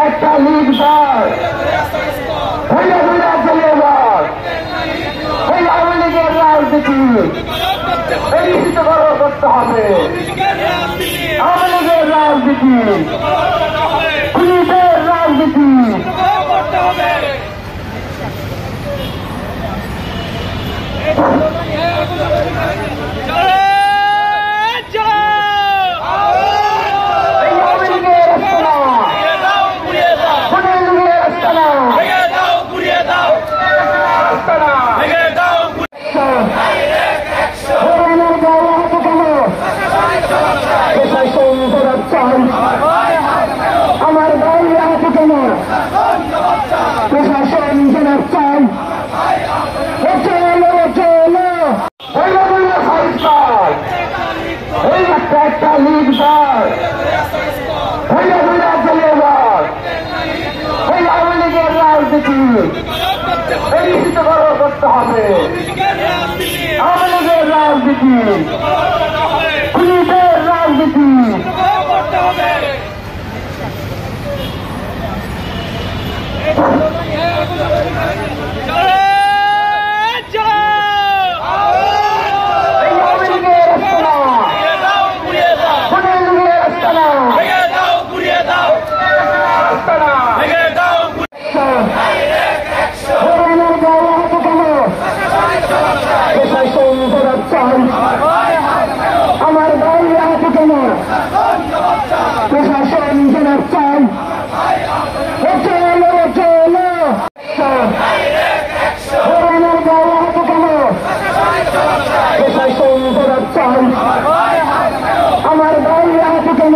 একটা লিগ দেয় হইয়া হইয়া চলে যায় এই আওয়ামী লীগের রাজনীতি এই নিশ্চিত করতে হবে। আওয়ামী লীগের রাজনীতি পুলিশের রাজনীতি আমার বাড়ি আছে কেন প্রশাসন জবাব চাই। একটা লিগ দেয় হইয়া হইয়া চলে যায় এই আওয়ামী লীগের রাজনীতি এই নিশ্চিত করতে হবে। আওয়ামী লীগের রাজনীতি পুলিশের রাজনীতি আমার বাড়ি আছে কেন প্রশাসন জবাব চাই। আমার বাড়ি আছে কেন